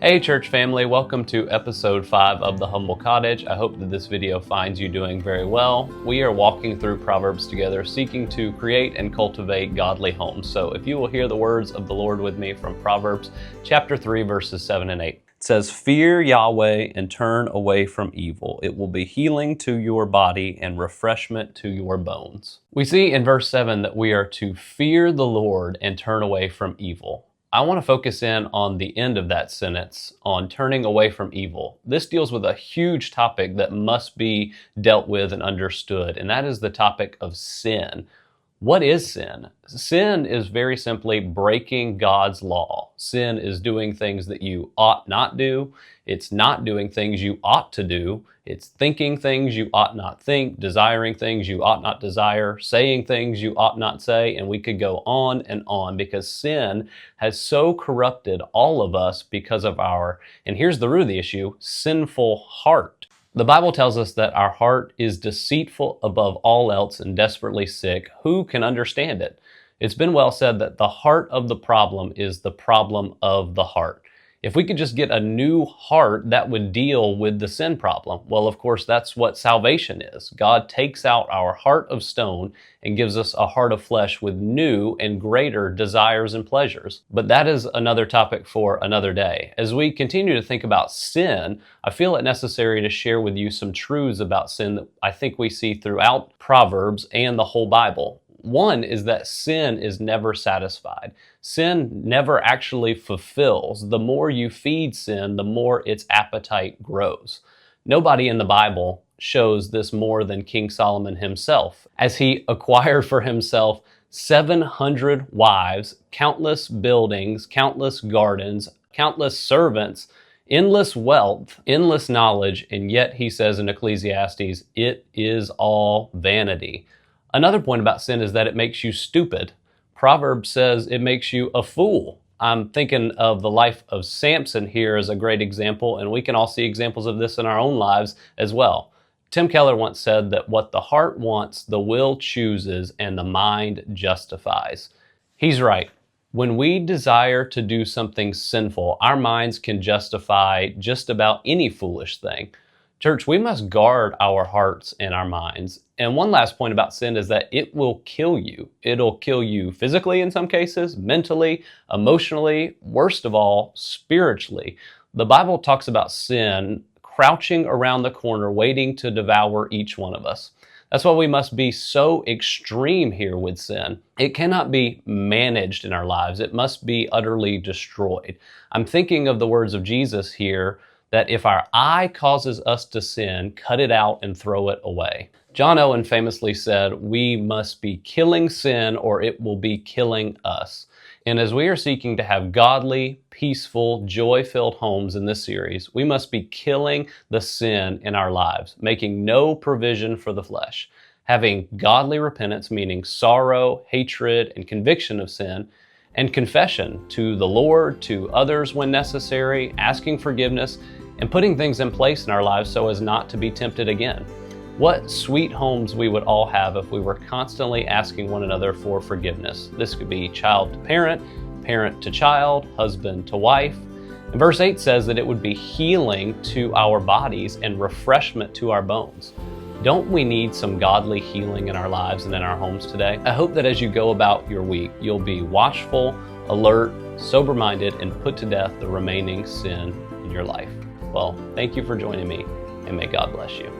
Hey church family, welcome to episode 5 of The Humble Cottage. I hope that this video finds you doing very well. We are walking through Proverbs together, seeking to create and cultivate godly homes. So if you will hear the words of the Lord with me from Proverbs chapter 3 verses 7 and 8. It says, "Fear Yahweh and turn away from evil. It will be healing to your body and refreshment to your bones." We see in verse 7 that we are to fear the Lord and turn away from evil. I want to focus in on the end of that sentence, on turning away from evil. This deals with a huge topic that must be dealt with and understood, and that is the topic of sin. What is sin? Sin is very simply breaking God's law. Sin is doing things that you ought not do. It's not doing things you ought to do. It's thinking things you ought not think, desiring things you ought not desire, saying things you ought not say, and we could go on because sin has so corrupted all of us because of our, and here's the root of the issue, sinful heart. The Bible tells us that our heart is deceitful above all else and desperately sick. Who can understand it? It's been well said that the heart of the problem is the problem of the heart. If we could just get a new heart, that would deal with the sin problem. Well, of course, that's what salvation is. God takes out our heart of stone and gives us a heart of flesh with new and greater desires and pleasures. But that is another topic for another day. As we continue to think about sin, I feel it necessary to share with you some truths about sin that I think we see throughout Proverbs and the whole Bible. One is that sin is never satisfied. Sin never actually fulfills. The more you feed sin, the more its appetite grows. Nobody in the Bible shows this more than King Solomon himself, as he acquired for himself 700 wives, countless buildings, countless gardens, countless servants, endless wealth, endless knowledge, and yet he says in Ecclesiastes, it is all vanity. Another point about sin is that it makes you stupid. Proverbs says it makes you a fool. I'm thinking of the life of Samson here as a great example, and we can all see examples of this in our own lives as well. Tim Keller once said that what the heart wants, the will chooses, and the mind justifies. He's right. When we desire to do something sinful, our minds can justify just about any foolish thing. Church, we must guard our hearts and our minds. And one last point about sin is that it will kill you. It'll kill you physically in some cases, mentally, emotionally, worst of all, spiritually. The Bible talks about sin crouching around the corner, waiting to devour each one of us. That's why we must be so extreme here with sin. It cannot be managed in our lives. It must be utterly destroyed. I'm thinking of the words of Jesus here, that if our eye causes us to sin, cut it out and throw it away. John Owen famously said, we must be killing sin or it will be killing us. And as we are seeking to have godly, peaceful, joy-filled homes in this series, we must be killing the sin in our lives, making no provision for the flesh, having godly repentance, meaning sorrow, hatred, and conviction of sin, and confession to the Lord, to others when necessary, asking forgiveness, and putting things in place in our lives so as not to be tempted again. What sweet homes we would all have if we were constantly asking one another for forgiveness. This could be child to parent, parent to child, husband to wife. And verse 8 says that it would be healing to our bodies and refreshment to our bones. Don't we need some godly healing in our lives and in our homes today? I hope that as you go about your week, you'll be watchful, alert, sober-minded, and put to death the remaining sin in your life. Well, thank you for joining me, and may God bless you.